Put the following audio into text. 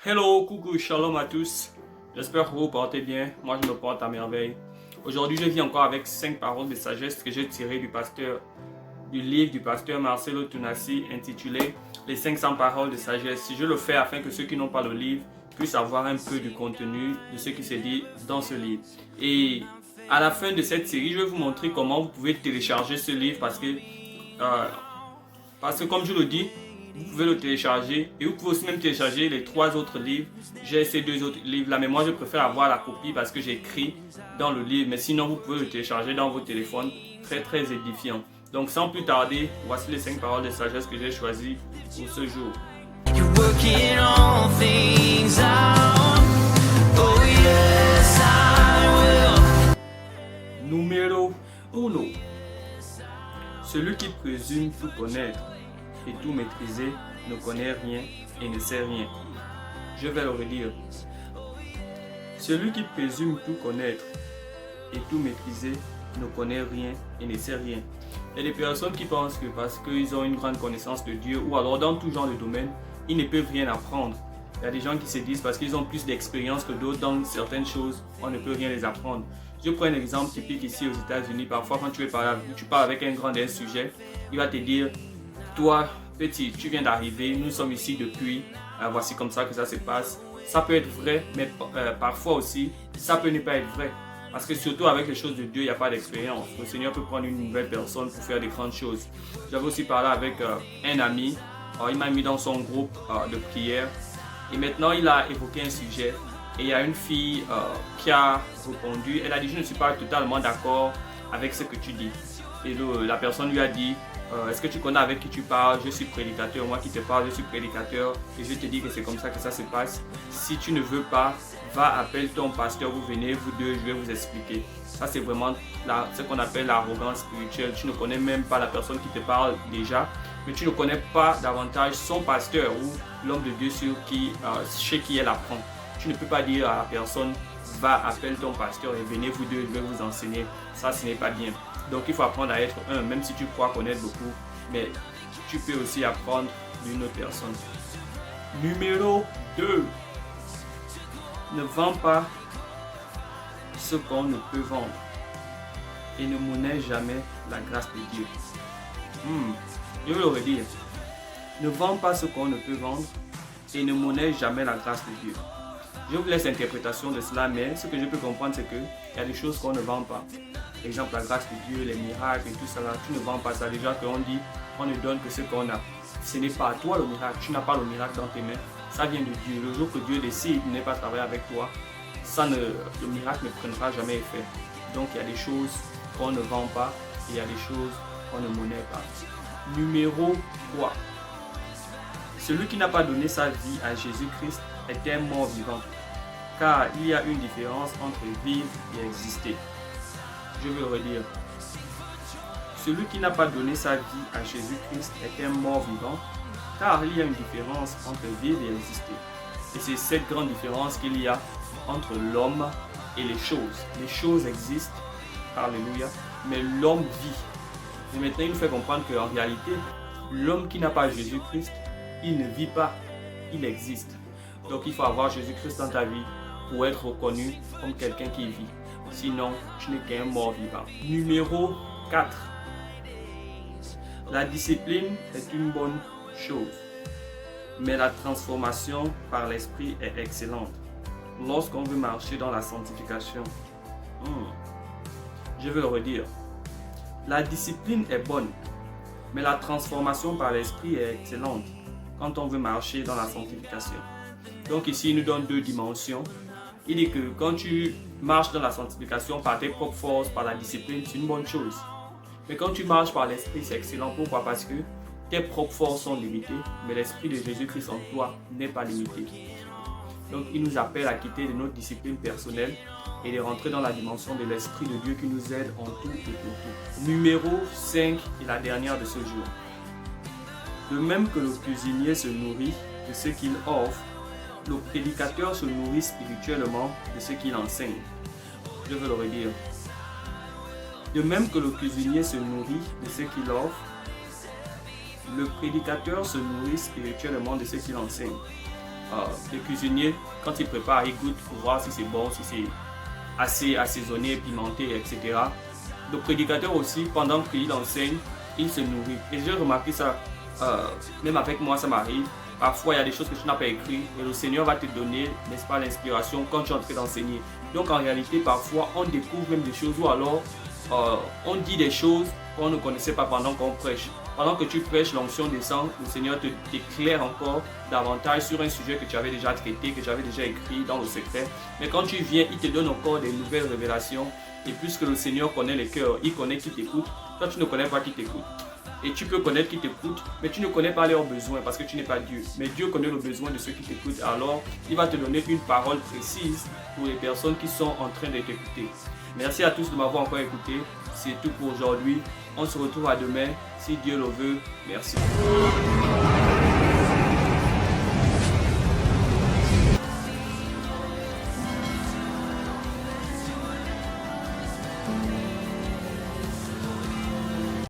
Hello, coucou, shalom à tous. J'espère que vous portez bien. Moi, je me porte à merveille. Aujourd'hui, je viens encore avec 5 paroles de sagesse que j'ai tirées du livre du pasteur Marcelo Tunasi intitulé Les 500 paroles de sagesse. Je le fais afin que ceux qui n'ont pas le livre puissent avoir un peu du contenu de ce qui se dit dans ce livre. Et à la fin de cette série, je vais vous montrer comment vous pouvez télécharger ce livre parce que comme je le dis, vous pouvez le télécharger et vous pouvez aussi même télécharger les 3 autres livres. J'ai ces 2 autres livres là, mais moi je préfère avoir la copie parce que j'ai écrit dans le livre. Mais sinon, vous pouvez le télécharger dans vos téléphones. Très édifiant. Donc sans plus tarder, voici les 5 paroles de sagesse que j'ai choisies pour ce jour. Numéro 1. Celui qui présume tout connaître et tout maîtriser ne connaît rien et ne sait rien. Je vais le redire. Celui qui présume tout connaître et tout maîtriser ne connaît rien et ne sait rien. Il y a des personnes qui pensent que parce qu'ils ont une grande connaissance de Dieu ou alors dans tout genre de domaine, ils ne peuvent rien apprendre. Il y a des gens qui se disent parce qu'ils ont plus d'expérience que d'autres dans certaines choses, on ne peut rien les apprendre. Je prends un exemple typique ici aux États-Unis. Parfois, quand tu parles avec un grand d'un sujet, il va te dire: toi, petit, tu viens d'arriver, nous sommes ici depuis, voici comme ça que ça se passe. Ça peut être vrai, mais parfois aussi, ça peut ne pas être vrai. Parce que surtout avec les choses de Dieu, il n'y a pas d'expérience. Le Seigneur peut prendre une nouvelle personne pour faire des grandes choses. J'avais aussi parlé avec un ami, il m'a mis dans son groupe de prière. Et maintenant, il a évoqué un sujet. Et il y a une fille qui a répondu. Elle a dit: je ne suis pas totalement d'accord avec ce que tu dis. Et la personne lui a dit: est-ce que tu connais avec qui tu parles? Je suis prédicateur, moi qui te parle, je suis prédicateur. Et je te dis que c'est comme ça que ça se passe. Si tu ne veux pas, va, appelle ton pasteur, vous venez, vous deux, je vais vous expliquer. Ça, c'est vraiment ce qu'on appelle l'arrogance spirituelle. Tu ne connais même pas la personne qui te parle déjà, mais tu ne connais pas davantage son pasteur ou l'homme de Dieu chez qui elle apprend. Tu ne peux pas dire à la personne: va, appelle ton pasteur et venez vous deux, je vais vous enseigner. Ça, ce n'est pas bien. Donc, il faut apprendre à être un, même si tu crois connaître beaucoup, mais tu peux aussi apprendre d'une autre personne. Numéro 2. Ne vends pas ce qu'on ne peut vendre et ne monnaie jamais la grâce de Dieu. Je vais le redire. Ne vends pas ce qu'on ne peut vendre et ne monnaie jamais la grâce de Dieu. Je vous laisse l'interprétation de cela, mais ce que je peux comprendre, c'est qu'il y a des choses qu'on ne vend pas. Exemple, la grâce de Dieu, les miracles et tout ça, là, tu ne vends pas ça. Déjà qu'on dit, on ne donne que ce qu'on a. Ce n'est pas à toi le miracle, tu n'as pas le miracle dans tes mains. Ça vient de Dieu. Le jour que Dieu décide de ne pas travailler avec toi, le miracle ne prendra jamais effet. Donc il y a des choses qu'on ne vend pas et il y a des choses qu'on ne monnaie pas. Numéro 3. Celui qui n'a pas donné sa vie à Jésus-Christ est un mort vivant. Car il y a une différence entre vivre et exister. Je vais le redire. Celui qui n'a pas donné sa vie à Jésus-Christ est un mort vivant, car il y a une différence entre vivre et exister. Et c'est cette grande différence qu'il y a entre l'homme et les choses. Les choses existent, alléluia, mais l'homme vit. Et maintenant, il nous fait comprendre qu'en réalité, l'homme qui n'a pas Jésus-Christ, il ne vit pas, il existe. Donc il faut avoir Jésus-Christ dans ta vie pour être reconnu comme quelqu'un qui vit. Sinon, tu n'es qu'un mort vivant. Numéro 4. La discipline est une bonne chose, mais la transformation par l'esprit est excellente. Lorsqu'on veut marcher dans la sanctification, je vais le redire. La discipline est bonne, mais la transformation par l'esprit est excellente quand on veut marcher dans la sanctification. Donc ici, il nous donne 2 dimensions. Il dit que quand tu marches dans la sanctification par tes propres forces, par la discipline, c'est une bonne chose. Mais quand tu marches par l'esprit, c'est excellent. Pourquoi? Parce que tes propres forces sont limitées, mais l'esprit de Jésus-Christ en toi n'est pas limité. Donc il nous appelle à quitter de notre discipline personnelle et de rentrer dans la dimension de l'esprit de Dieu qui nous aide en tout et pour tout. Numéro 5 et la dernière de ce jour. De même que le cuisinier se nourrit de ce qu'il offre, le prédicateur se nourrit spirituellement de ce qu'il enseigne. Je veux le redire. De même que le cuisinier se nourrit de ce qu'il offre, le prédicateur se nourrit spirituellement de ce qu'il enseigne. le cuisinier, quand il prépare, il goûte pour voir si c'est bon, si c'est assez assaisonné, pimenté, etc. Le prédicateur aussi, pendant qu'il enseigne, il se nourrit. Et j'ai remarqué ça, même avec moi, ça m'arrive. Parfois, il y a des choses que tu n'as pas écrites et le Seigneur va te donner, n'est-ce pas, l'inspiration quand tu es en train d'enseigner. Donc, en réalité, parfois, on découvre même des choses ou alors on dit des choses qu'on ne connaissait pas pendant qu'on prêche. Pendant que tu prêches, l'onction descend, le Seigneur t'éclaire encore davantage sur un sujet que tu avais déjà traité, que tu avais déjà écrit dans le secret. Mais quand tu viens, il te donne encore des nouvelles révélations. Et puisque le Seigneur connaît les cœurs, il connaît qui t'écoute, toi tu ne connais pas qui t'écoute. Et tu peux connaître qui t'écoute, mais tu ne connais pas leurs besoins parce que tu n'es pas Dieu. Mais Dieu connaît le besoin de ceux qui t'écoutent. Alors, il va te donner une parole précise pour les personnes qui sont en train de t'écouter. Merci à tous de m'avoir encore écouté. C'est tout pour aujourd'hui. On se retrouve à demain, si Dieu le veut. Merci.